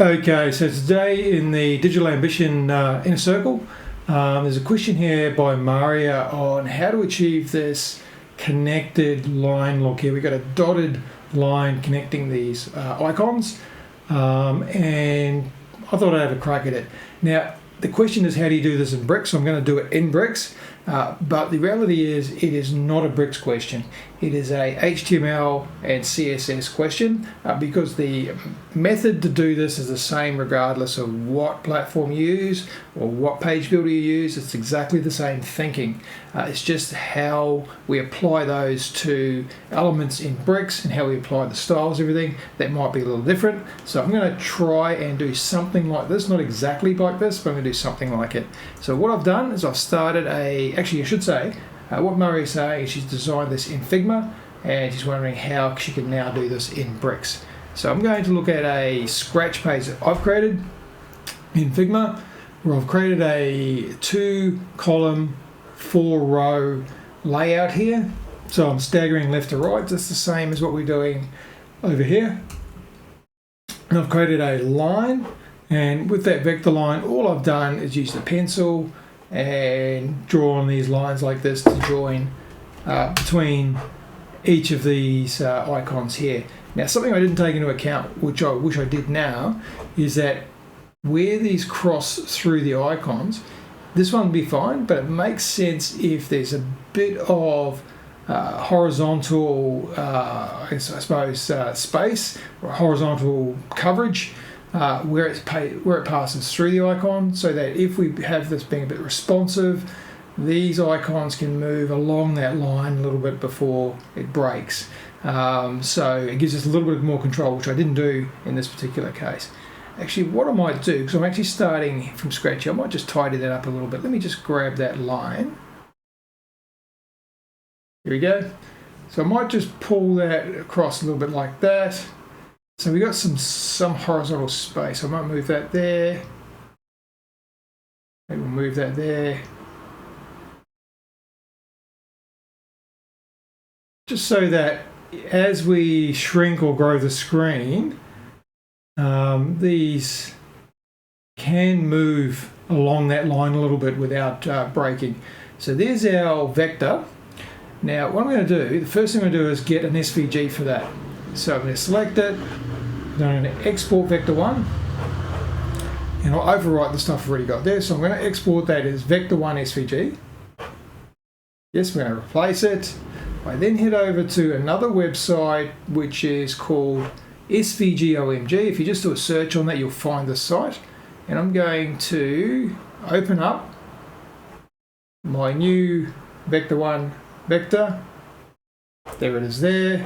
Okay, so today in the Digital Ambition Inner Circle, there's a question here by Maria on how to achieve this connected line look here. We've got a dotted line connecting these icons, and I thought I'd have a crack at it. Now, the question is, how do you do this in bricks? So I'm going to do it in bricks, but the reality is it is not a bricks question. It is a HTML and CSS question because the method to do this is the same regardless of what platform you use or what page builder you use. It's exactly the same thinking. It's just how we apply those to elements in bricks and how we apply the styles, everything that might be a little different. So I'm going to try and do something like this, not exactly like this, but I'm going to do something like it. So what I've done is I've started actually I should say, what Murray is saying is she's designed this in Figma and she's wondering how she can now do this in bricks. So I'm going to look at a scratch page that I've created in Figma where I've created a 2-column, 4-row layout here. So I'm staggering left to right, just the same as what we're doing over here. And I've created a line, and with that vector line, all I've done is use the pencil and draw on these lines like this to join between each of these icons here. Now, something I didn't take into account, which I wish I did now, is that where these cross through the icons, this one would be fine, but it makes sense if there's a bit of horizontal, I suppose, space or horizontal coverage where it passes through the icon, so that if we have this being a bit responsive, these icons can move along that line a little bit before it breaks. So it gives us a little bit more control, which I didn't do in this particular case. Actually, what I might do, because I'm actually starting from scratch here, I might just tidy that up a little bit. Let me just grab that line. Here we go. So I might just pull that across a little bit like that. So we got some horizontal space. I might move that there. Maybe we'll move that there. Just so that as we shrink or grow the screen, these can move along that line a little bit without breaking. So there's our vector. Now what I'm going to do, the first thing I'm going to do is get an SVG for that. So I'm going to select it, then I'm going to export vector 1, and I'll overwrite the stuff I've already got there. So I'm going to export that as vector 1 SVG. Yes, we're going to replace it. I then head over to another website which is called SVG-OMG. If you just do a search on that, you'll find the site. And I'm going to open up my new vector 1 vector. There it is there.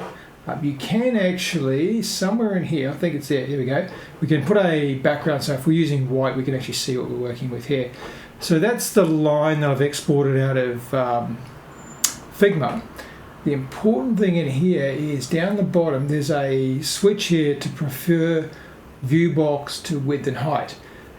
You can actually, somewhere in here, I think it's there, here we go, we can put a background, so if we're using white, we can actually see what we're working with here. So that's the line that I've exported out of Figma. The important thing in here is down the bottom, there's a switch here to prefer view box to width and height.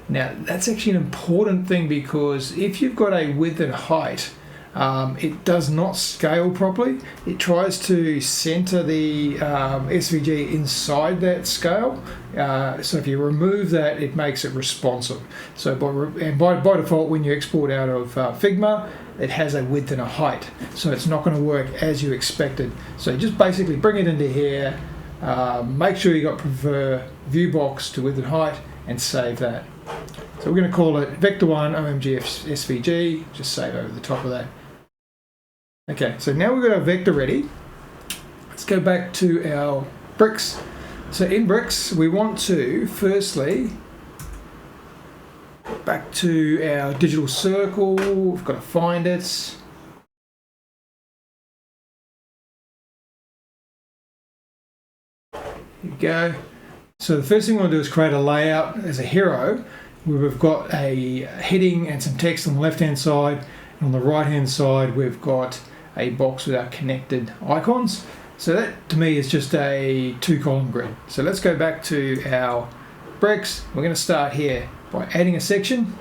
Now, that's actually an important thing because if you've got a width and height, it does not scale properly. It tries to center the SVG inside that scale. So if you remove that, it makes it responsive. So by default, when you export out of Figma, it has a width and a height. So it's not going to work as you expected. So just basically bring it into here, make sure you got prefer view box to width and height, and save that. So we're going to call it vector 1 OMG SVG, just save over the top of that. Okay, so now we've got our vector ready. Let's go back to our bricks. So in bricks, we want to firstly, back to our digital circle, we've got to find it. Here we go. So the first thing we want to do is create a layout as a hero, where we've got a heading and some text on the left-hand side, and on the right-hand side we've got a box with our connected icons. So that to me is just a 2-column grid. So let's go back to our bricks. We're going to start here by adding a section,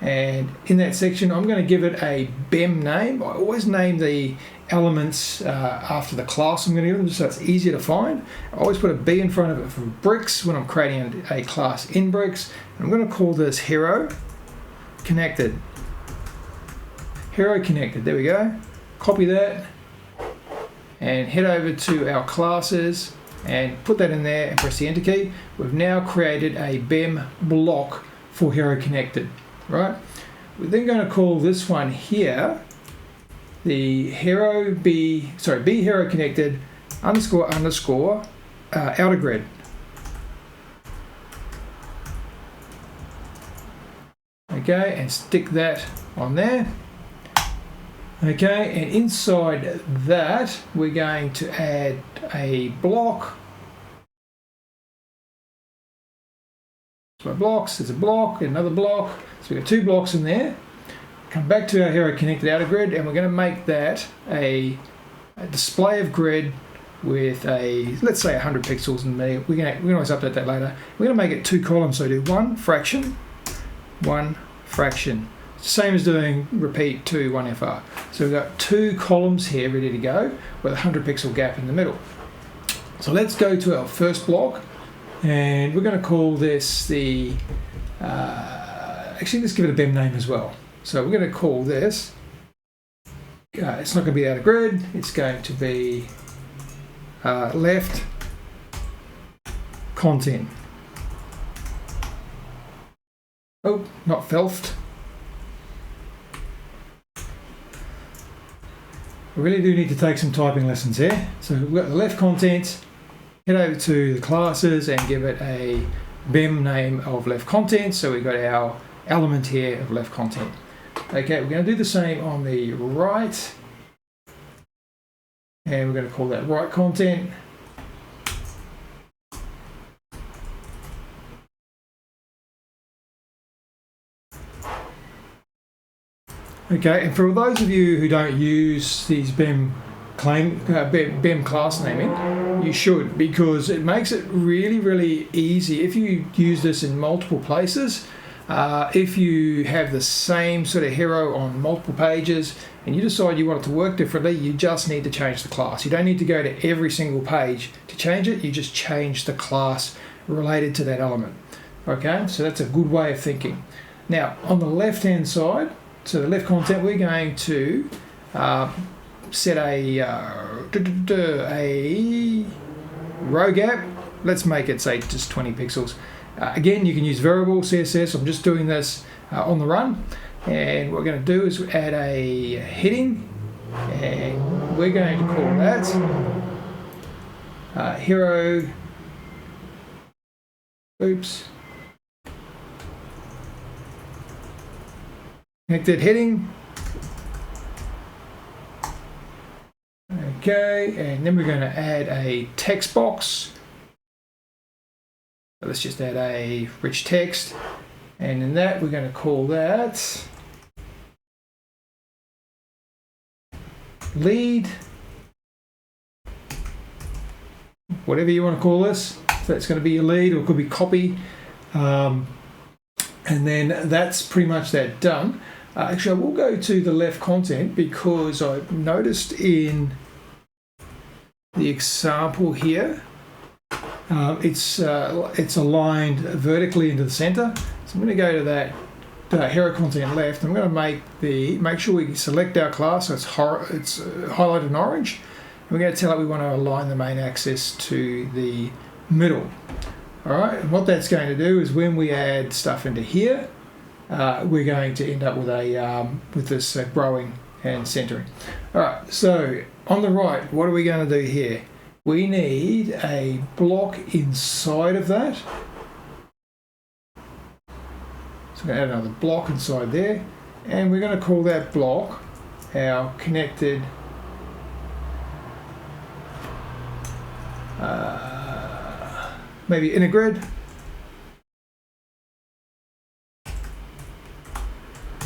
and in that section I'm going to give it a BEM name. I always name the elements after the class I'm going to give them, so it's easier to find. I always put a B in front of it for bricks when I'm creating a class in bricks. I'm going to call this hero connected. Hero connected, there we go. Copy that and head over to our classes and put that in there and press the enter key. We've now created a BEM block for hero connected, right? We're then going to call this one here the B hero connected underscore outer grid. Okay, and stick that on there. Okay, and inside that we're going to add a block. So blocks, there's a block, another block. So we've got 2 blocks in there. Come back to our hero connected outer grid, and we're going to make that a display of grid with let's say 100 pixels in there. We can always update that later. We're going to make it 2 columns, so do 1 fraction, 1 fraction. Same as doing repeat 2 1FR. So we've got 2 columns here ready to go with a 100 pixel gap in the middle. So let's go to our first block, and we're going to call this the actually let's give it a BEM name as well. So we're going to call this it's not going to be outer grid, it's going to be left content. Oh, not felft. We really do need to take some typing lessons here. So we've got the left content, head over to the classes and give it a BEM name of left content. So we've got our element here of left content. Okay, we're going to do the same on the right. And we're going to call that right content. Okay, and for those of you who don't use these BEM class naming, you should, because it makes it really, really easy. If you use this in multiple places, if you have the same sort of hero on multiple pages and you decide you want it to work differently, you just need to change the class. You don't need to go to every single page to change it, you just change the class related to that element. Okay, so that's a good way of thinking. Now, on the left-hand side, so the left content, we're going to set a row gap. Let's make it, say, just 20 pixels. Again, you can use variable CSS. I'm just doing this on the run. And what we're going to do is add a heading. And we're going to call that hero. Oops. Connected heading. Okay, and then we're going to add a text box. So let's just add a rich text, and in that we're going to call that lead, whatever you want to call this. So that's going to be your lead, or it could be copy, and then that's pretty much that done. Actually, I will go to the left content because I've noticed in the example here, it's aligned vertically into the center. So I'm going to go to that hero content left. I'm going to make sure we select our class so it's highlighted in orange. And we're going to tell it we want to align the main axis to the middle. All right, and what that's going to do is when we add stuff into here, we're going to end up with this growing and centering. All right, so on the right, what are we going to do here? We need a block inside of that. So we're going to add another block inside there, and we're going to call that block our connected maybe inner grid.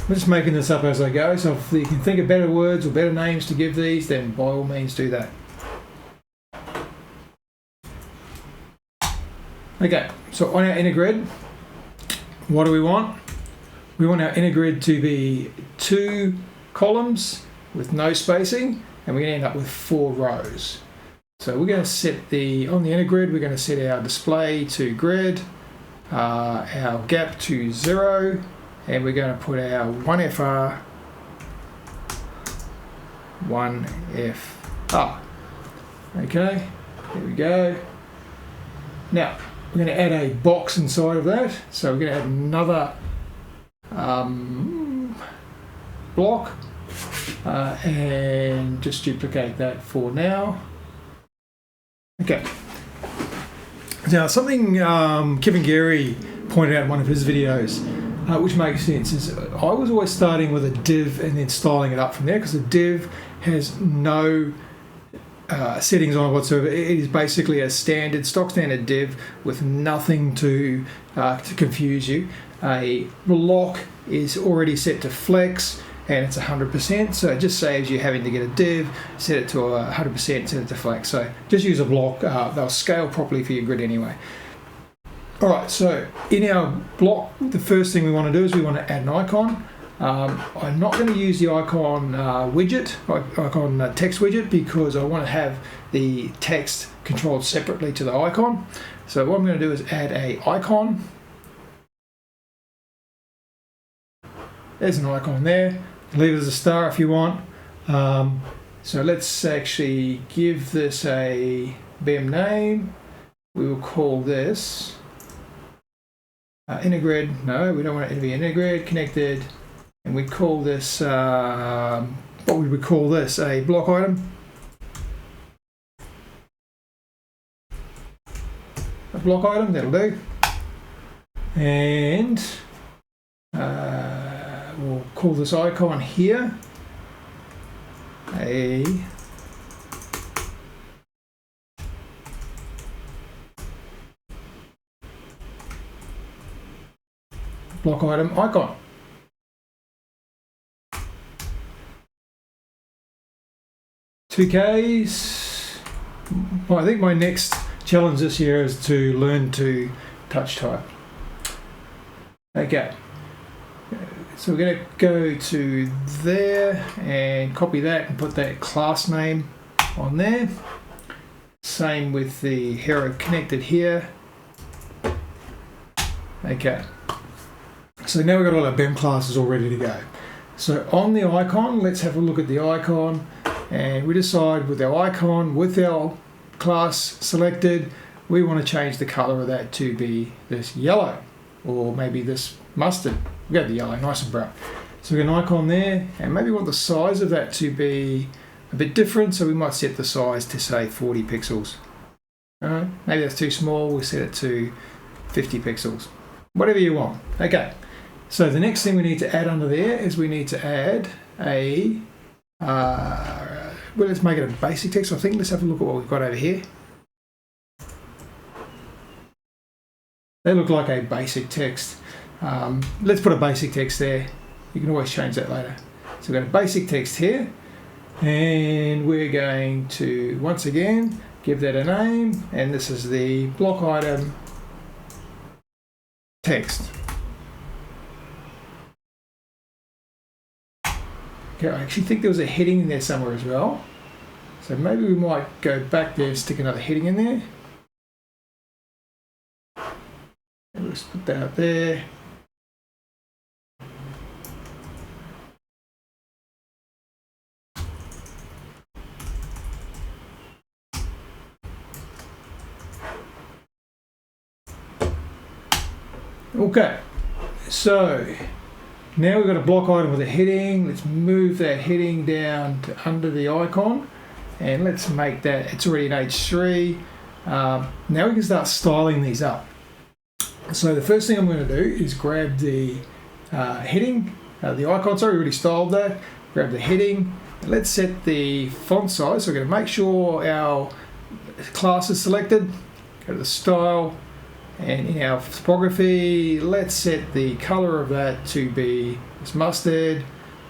I'm just making this up as I go, so if you can think of better words or better names to give these, then by all means do that. Okay, so on our inner grid, what do we want? We want our inner grid to be 2 columns with no spacing, and we're going to end up with 4 rows. So we're going to set on the inner grid, we're going to set our display to grid, our gap to 0, and we're going to put our 1FR, 1FR. Okay, there we go. Now, we're going to add a box inside of that. So we're going to add another block and just duplicate that for now. Okay. Now, something Kevin Gary pointed out in one of his videos, which makes sense, is I was always starting with a div and then styling it up from there, because the div has no settings on it whatsoever. It is basically a stock standard div with nothing to confuse you. A block is already set to flex and it's 100%, so it just saves you having to get a div, set it to 100%, set it to flex. So just use a block, they'll scale properly for your grid anyway. Alright, so in our block, the first thing we want to do is we want to add an icon. I'm not going to use the icon text widget, because I want to have the text controlled separately to the icon. So what I'm going to do is add a icon. There's an icon there. Leave it as a star if you want. So let's actually give this a BEM name. We will call this integrid. No, we don't want it to be integrid, connected. And we call this, what would we call this? A block item. A block item, that'll do. And we'll call this icon here a block item icon. $2Ks. Well, I think my next challenge this year is to learn to touch type. Okay. So we're going to go to there and copy that and put that class name on there. Same with the hero connected here. Okay. So now we've got all our BEM classes all ready to go. So on the icon, let's have a look at the icon, and we decide with our icon, with our class selected, we want to change the color of that to be this yellow, or maybe this mustard. We got the yellow, nice and brown. So we've got an icon there, and maybe we want the size of that to be a bit different, so we might set the size to say 40 pixels. Maybe that's too small, we'll set it to 50 pixels. Whatever you want. Okay, so the next thing we need to add under there is we need to add a, well, let's make it a basic text. I think let's have a look at what we've got over here. They look like a basic text. Let's put a basic text there. You can always change that later. So we've got a basic text here, and we're going to once again give that a name, and this is the block item text. Okay, I actually think there was a heading in there somewhere as well. So maybe we might go back there and stick another heading in there. And let's put that up there. Okay, so now we've got a block item with a heading. Let's move that heading down to under the icon, and let's make that, it's already in H3. Now we can start styling these up. So the first thing I'm going to do is grab the heading, the icon, sorry, we already styled that. Grab the heading, and let's set the font size. So we're going to make sure our class is selected, go to the style, and in our typography, let's set the color of that to be this mustard,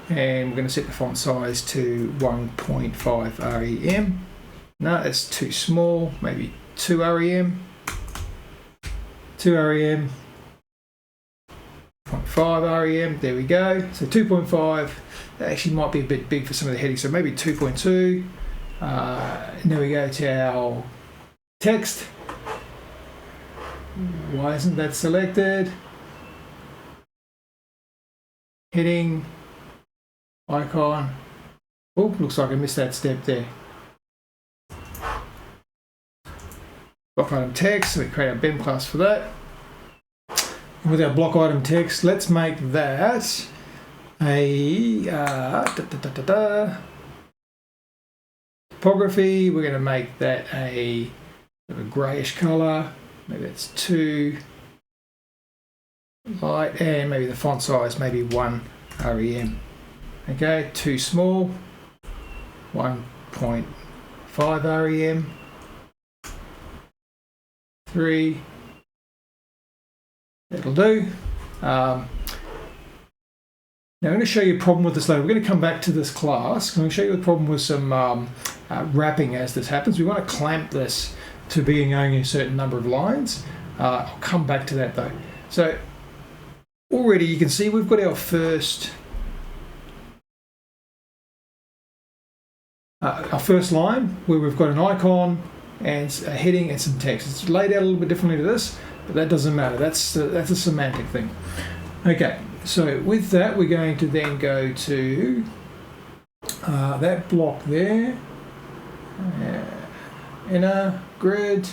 and we're going to set the font size to 1.5 rem. No, that's too small, maybe 2 rem. 2 rem. 2.5 REM, there we go. So 2.5, that actually might be a bit big for some of the headings, so maybe 2.2. And then we go to our text. Why isn't that selected? Heading, icon. Oh, looks like I missed that step there. Block item text, so we create a BEM class for that. And with our block item text, let's make that a typography. We're going to make that a greyish colour. Maybe that's 2 light, and maybe the font size, maybe 1 REM. Okay, 2 small, 1.5 REM. 3. That'll do. Now I'm going to show you a problem with this later. We're going to come back to this class. I'm going to show you a problem with some wrapping as this happens. We want to clamp this to being only a certain number of lines. I'll come back to that though. So already you can see we've got our first line where we've got an icon and a heading and some text. It's laid out a little bit differently to this, but that doesn't matter. That's a semantic thing. Okay, so with that we're going to then go to that block there, inner grid.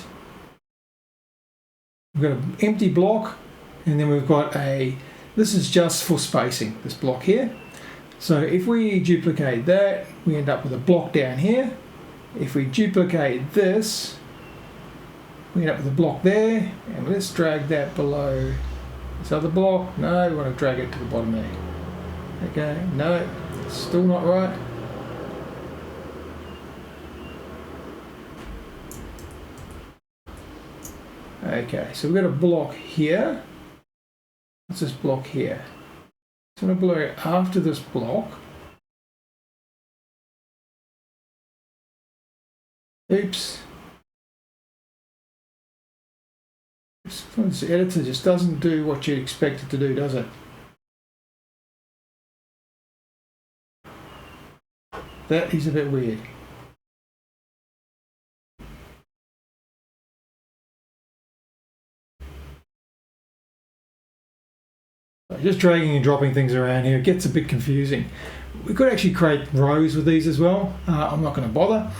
We've got an empty block, and then we've got this is just for spacing, this block here. So if we duplicate that, we end up with a block down here. If we duplicate this, we end up with a block there, and let's drag that below this other block. No, we want to drag it to the bottom there. Okay, no, it's still not right. Okay, so we've got a block here. What's this block here? So I'm going to blow it after this block. Oops. This editor just doesn't do what you'd expect it to do, does it? That is a bit weird. Just dragging and dropping things around here, it gets a bit confusing. We could actually create rows with these as well. I'm not going to bother.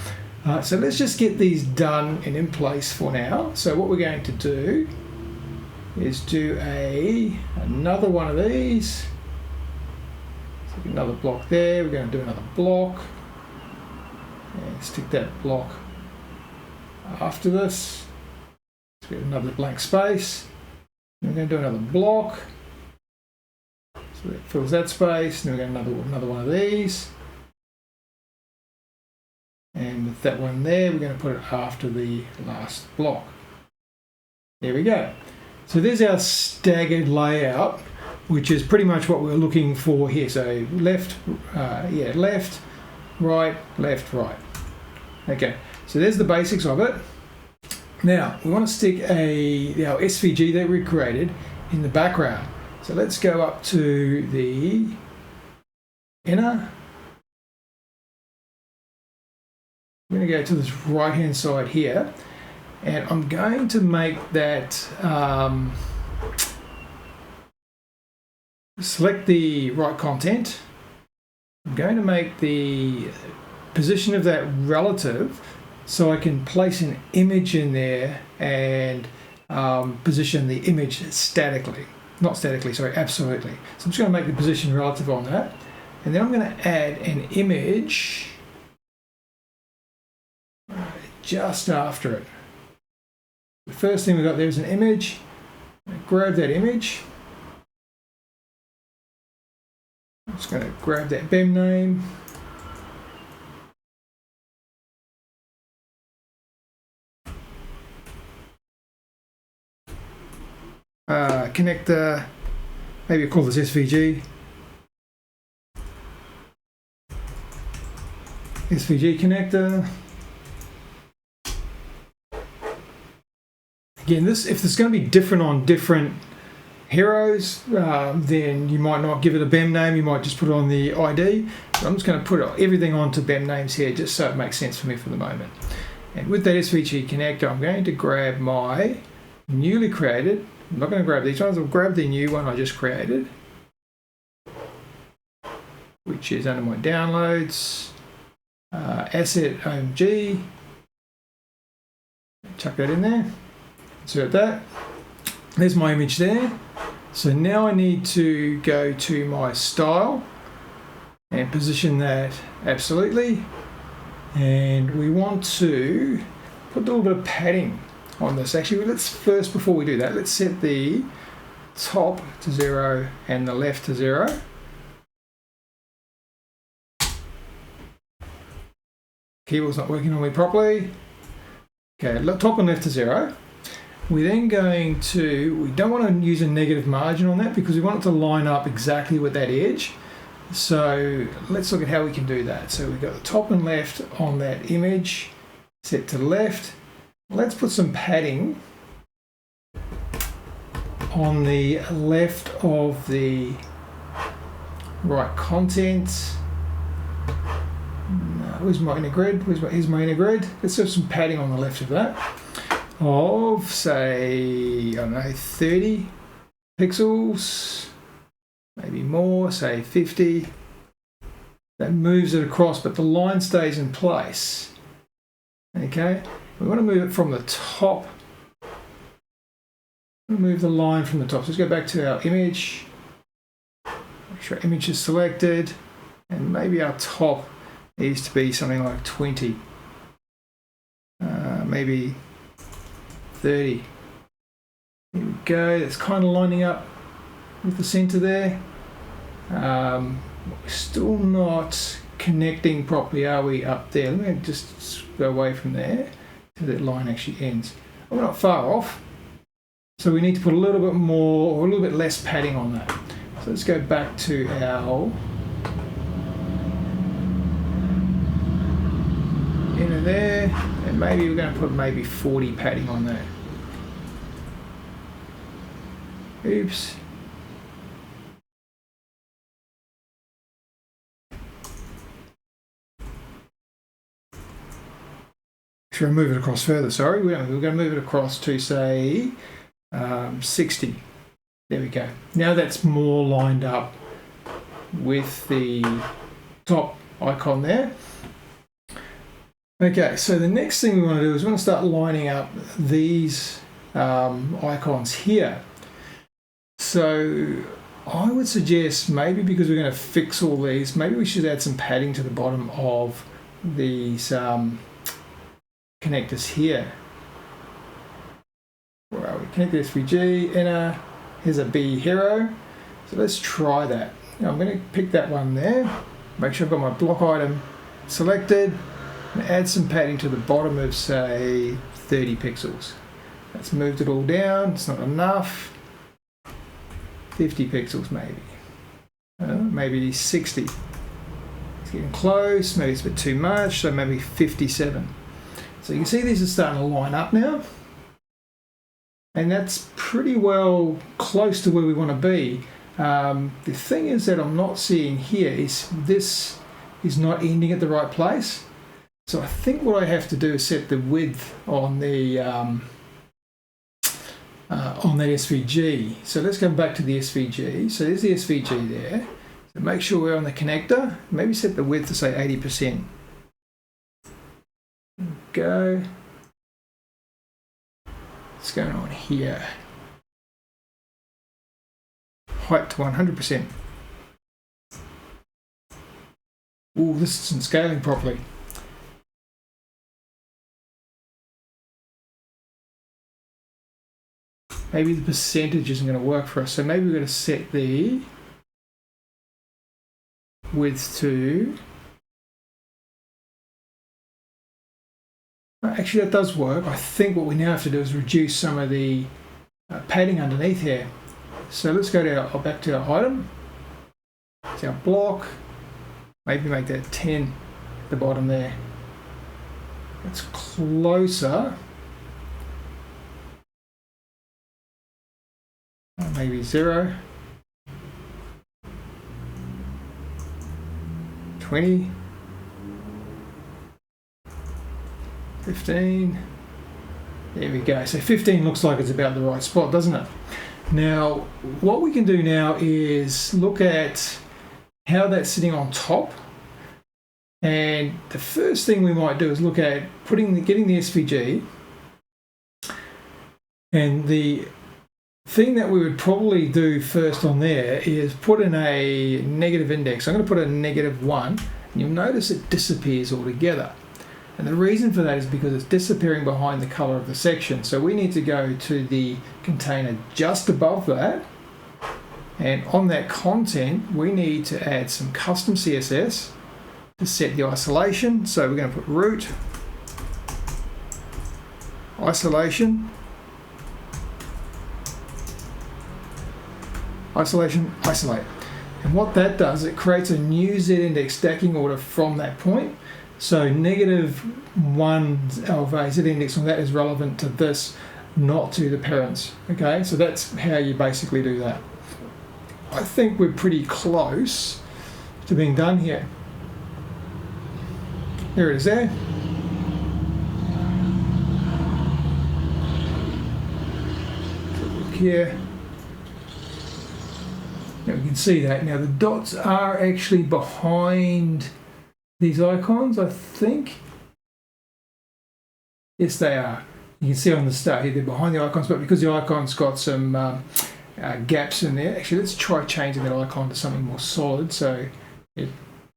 So let's just get these done and in place for now. So what we're going to do is do another one of these. So another block there. We're going to do another block. And stick that block after this. Let's get another blank space. We're going to do another block. So that fills that space. Then we're going to another one of these. And with that one there, we're going to put it after the last block. There we go. So there's our staggered layout, which is pretty much what we're looking for here. So left, left, right, left, right. Okay, so there's the basics of it. Now, we want to stick our SVG that we created in the background. So let's go up to the inner. I'm going to go to this right hand side here, and I'm going to make that select the right content. I'm going to make the position of that relative so I can place an image in there and position the image statically. Not statically, sorry, absolutely. So I'm just going to make the position relative on that, and then I'm going to add an image just after it. The first thing we got there is an image. Grab that image. I'm just going to grab that BEM name. Connector, maybe call this SVG. SVG connector. Again, if this is going to be different on different heroes, then you might not give it a BEM name, you might just put it on the ID. So I'm just going to put everything onto BEM names here just so it makes sense for me for the moment. And with that SVG connector, I'm going to grab my newly created, I'm not going to grab these ones, I'll grab the new one I just created, which is under my downloads, asset OMG, chuck that in there, insert that. There's my image there. So now I need to go to my style and position that absolutely. And we want to put a little bit of padding on this. Actually, let's first, before we do that, let's set the top to 0 and the left to 0. Keyboard's not working on me properly. Okay, top and left to 0. We're then going to, we don't want to use a negative margin on that because we want it to line up exactly with that edge. So let's look at how we can do that. So we've got the top and left on that image, set to left. Let's put some padding on the left of the right content. Where's my inner grid? Here's my inner grid. Let's have some padding on the left of that. Of, say, I don't know, 30 pixels. Maybe more, say 50. That moves it across, but the line stays in place. Okay, we want to move it from the top. Move the line from the top. So let's go back to our image. Make sure our image is selected, and maybe our top needs to be something like 20. Maybe 30. Here we go. That's kind of lining up with the center there. We're still not connecting properly, are we, up there? Let me just go away from there so that line actually ends. We're not far off, so we need to put a little bit more or a little bit less padding on that. So let's go back to our inner there, and maybe we're going to put maybe 40 padding on there. Oops. Should I move it across further? Sorry, we're going to move it across to, say, 60. There we go. Now that's more lined up with the top icon there. Okay, so the next thing we want to do is we want to start lining up these icons here. So I would suggest maybe because we're going to fix all these, maybe we should add some padding to the bottom of these connectors here. Where are we? Connect the SVG, inner, here's a B hero. So let's try that. Now I'm going to pick that one there, make sure I've got my block item selected, and add some padding to the bottom of, say, 30 pixels. That's moved it all down, it's not enough. 50 pixels maybe. Maybe 60. It's getting close, maybe it's a bit too much, so maybe 57. So you can see these are starting to line up now. And that's pretty well close to where we want to be. The thing is that I'm not seeing here is this is not ending at the right place. So I think what I have to do is set the width on the on that SVG. So let's go back to the SVG. So there's the SVG there. So make sure we're on the connector. Maybe set the width to say 80%. Go. What's going on here? Height to 100%. Ooh, this isn't scaling properly. Maybe the percentage isn't going to work for us. So maybe we're going to set the width to... Actually, that does work. I think what we now have to do is reduce some of the padding underneath here. So let's go to back to our item. It's our block. Maybe make that 10 at the bottom there. It's closer. maybe 0, 20, 15. There we go. So 15 looks like it's about the right spot, doesn't it? Now, what we can do now is look at how that's sitting on top. And the first thing we might do is look at getting the SVG. And the thing that we would probably do first on there is put in a negative index. I'm going to put a -1, and you'll notice it disappears altogether. And the reason for that is because it's disappearing behind the color of the section. So we need to go to the container just above that. And on that content, we need to add some custom CSS to set the isolation. So we're going to put root, isolation, isolation, isolate. And what that does, it creates a new Z-index stacking order from that point. So -1 of a Z-index on that is relevant to this, not to the parents. Okay, so that's how you basically do that. I think we're pretty close to being done here. There it is there. So look here. Now we can see that. Now the dots are actually behind these icons, I think. Yes, they are. You can see on the start here, they're behind the icons, but because the icon's got some gaps in there, actually let's try changing that icon to something more solid. So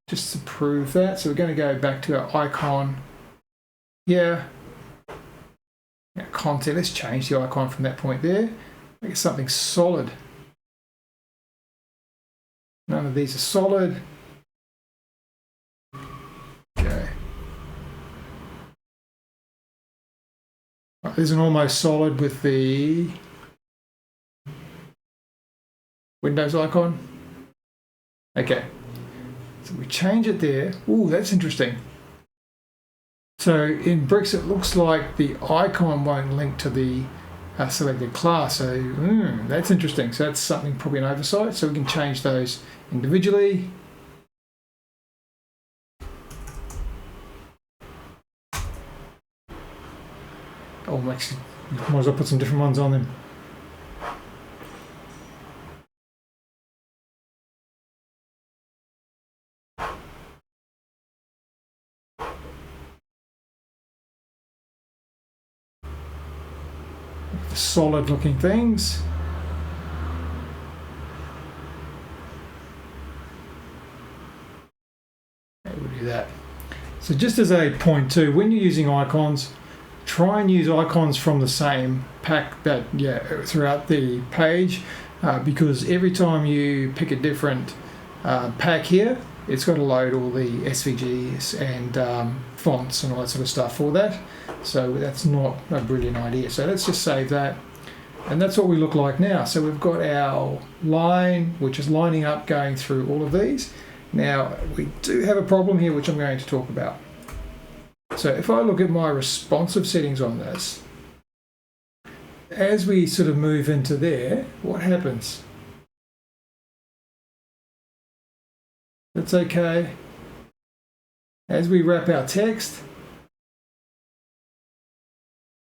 just to prove that, so we're going to go back to our icon here. Now content, let's change the icon from that point there, make it something solid. None of these are solid. Okay. There's an almost solid with the Windows icon. Okay. So we change it there. Ooh, that's interesting. So in Bricks, it looks like the icon won't link to the selected class. So that's interesting. So that's something, probably an oversight. So we can change those individually. Oh, might as well put some different ones on them. Solid looking things. Okay, we'll do that. So just as a point too, when you're using icons, try and use icons from the same pack that throughout the page, because every time you pick a different pack here, it's got to load all the SVGs and fonts and all that sort of stuff for that. So that's not a brilliant idea. So let's just save that. And that's what we look like now. So we've got our line, which is lining up, going through all of these. Now, we do have a problem here, which I'm going to talk about. So if I look at my responsive settings on this, as we sort of move into there, what happens? That's okay. As we wrap our text,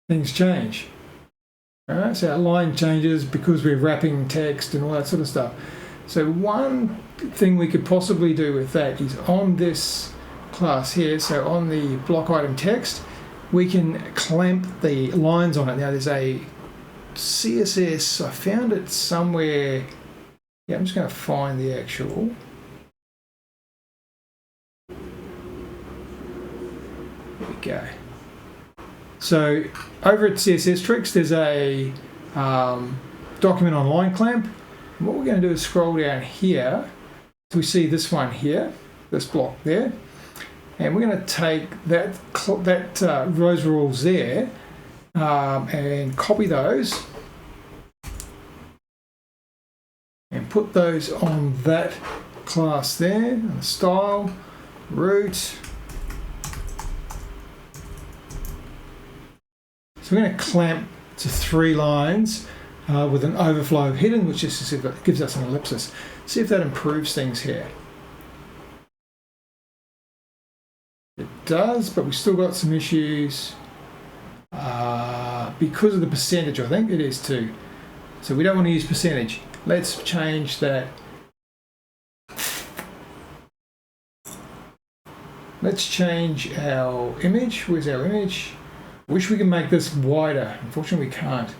things change. All right, so our line changes because we're wrapping text and all that sort of stuff. So one thing we could possibly do with that is on this class here, so on the block item text, we can clamp the lines on it. Now there's a CSS, I found it somewhere. Yeah, I'm just going to find the actual. There we go. So over at CSS Tricks, there's a document on line clamp. And what we're going to do is scroll down here. So we see this one here, this block there. And we're going to take those rules there and copy those and put those on that class there, and style, root. So we're going to clamp to 3 lines with an overflow hidden, which just gives us an ellipsis. See if that improves things here. It does, but we still got some issues because of the percentage. I think it is too. So we don't want to use percentage. Let's change that. Let's change our image. Where's our image? Wish we could make this wider. Unfortunately, we can't.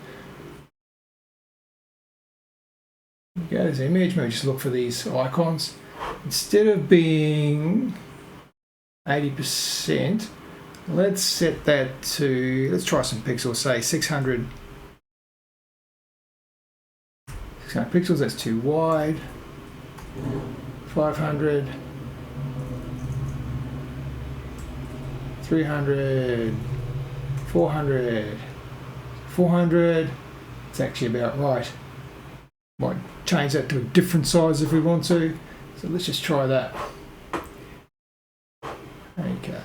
Go to this image. Maybe just look for these icons. Instead of being 80%, let's set that to, let's try some pixels, say 600. 600 pixels, that's too wide. 500. 300. 400. 400. It's actually about right. Might change that to a different size if we want to. So let's just try that. Okay.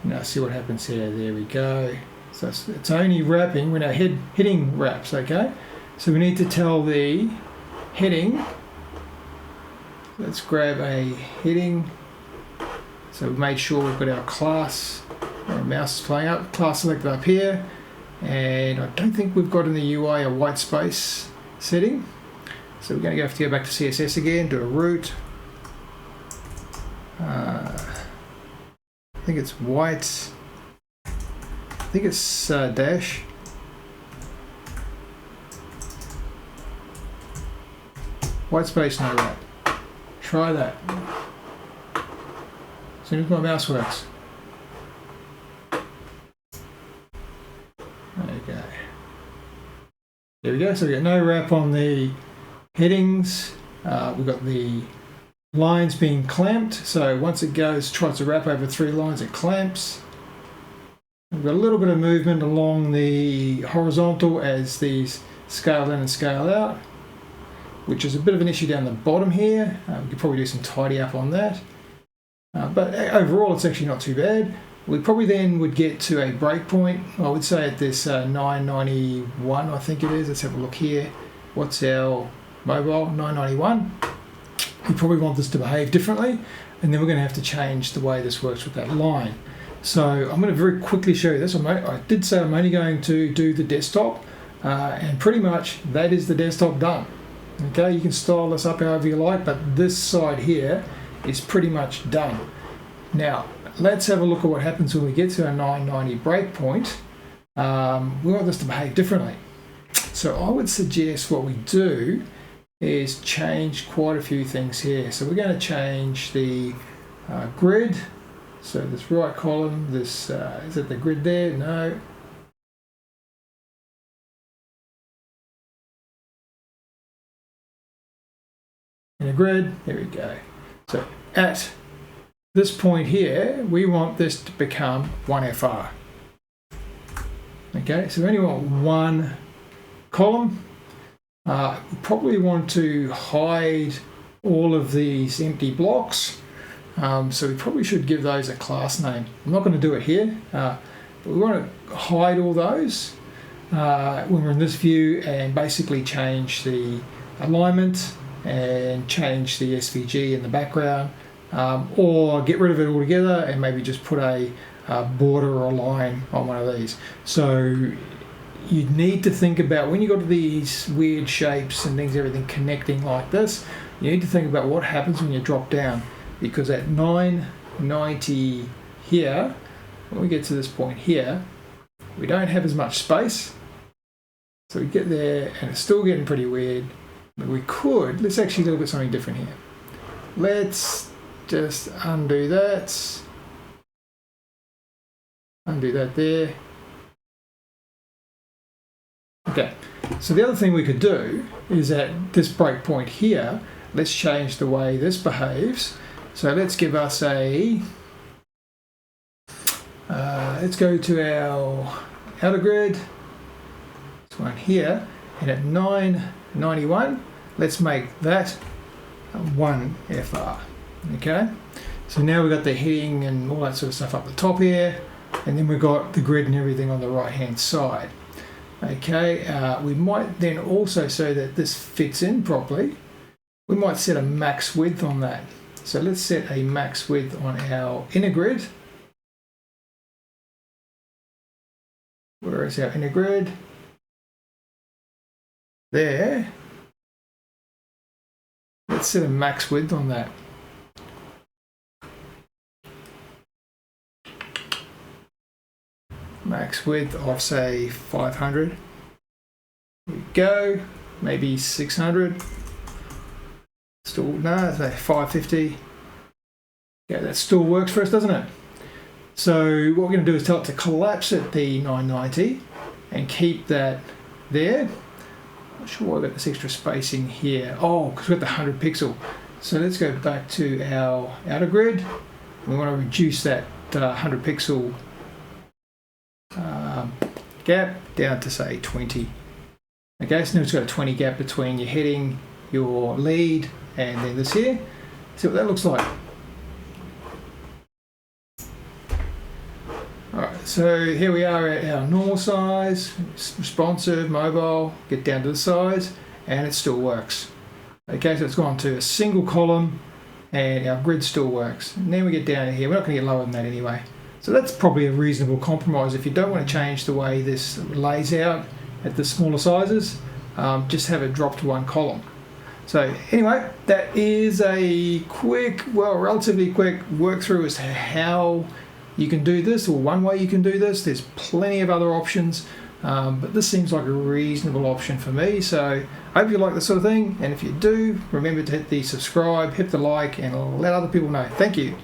Now see what happens here. There we go. So it's only wrapping when our heading wraps, okay? So we need to tell the heading. Let's grab a heading. So we've made sure we've got our class, our mouse is playing up, class selected up here. And I don't think we've got in the UI a white space setting. So we're going to have to go back to CSS again, do a root. I think it's white. I think it's dash. White space, no wrap. Try that. As soon as my mouse works. Okay. There we go. So we got no wrap on the headings. We've got the lines being clamped. So once it tries to wrap over 3 lines, it clamps. We've got a little bit of movement along the horizontal as these scale in and scale out, which is a bit of an issue down the bottom here. We could probably do some tidy up on that. But overall, it's actually not too bad. We probably then would get to a breakpoint. I would say at this 991, I think it is. Let's have a look here. What's our mobile? 991. We probably want this to behave differently, and then we're going to have to change the way this works with that line. So I'm going to very quickly show you this. I did say I'm only going to do the desktop, and pretty much that is the desktop done. Okay, you can style this up however you like, but this side here is pretty much done. Now, let's have a look at what happens when we get to a 990 breakpoint. We want this to behave differently. So I would suggest what we do is change quite a few things here. So we're going to change the grid. So this right column, this is it the grid there? No. In a grid, there we go. So at this point here, we want this to become 1FR. Okay, so we only want one column. We probably want to hide all of these empty blocks. So we probably should give those a class name. I'm not going to do it here, but we want to hide all those when we're in this view and basically change the alignment and change the SVG in the background, or get rid of it altogether and maybe just put a border or a line on one of these. So you need to think about when you got these weird shapes and things, everything connecting like this, you need to think about what happens when you drop down. Because at 990 here, when we get to this point here, we don't have as much space. So we get there and it's still getting pretty weird. But let's actually look at something different here. Let's just undo that. Undo that there. Okay, so the other thing we could do is at this breakpoint here, let's change the way this behaves. So let's give us let's go to our outer grid, this one here, and at 991, let's make that 1FR, okay? So now we've got the heading and all that sort of stuff up the top here. and then we've got the grid and everything on the right hand side. Okay, we might then also, so that this fits in properly, we might set a max width on that. So let's set a max width on our inner grid. Where is our inner grid? There. Let's set a max width on that. Max width of, say, 500. Here we go. Maybe 600. Still, no, it's like 550. Yeah, that still works for us, doesn't it? So what we're going to do is tell it to collapse at the 990 and keep that there. Not sure why I've got this extra spacing here. Oh, because we've got the 100 pixel. So let's go back to our outer grid. We want to reduce that 100 pixel gap down to, say, 20. Okay, so now it's got a 20 gap between your heading, your lead, and then this here. See what that looks like. Alright, so here we are at our normal size, responsive, mobile, get down to the size, and it still works. Okay, so it's gone to a single column, and our grid still works. And then we get down to here, we're not going to get lower than that anyway. So that's probably a reasonable compromise. If you don't want to change the way this lays out at the smaller sizes, just have it drop to one column. So anyway, that is a quick, well, relatively quick work through as to how you can do this, or one way you can do this. There's plenty of other options, but this seems like a reasonable option for me. So I hope you like this sort of thing, and if you do, remember to hit the subscribe, hit the like, and let other people know. Thank you.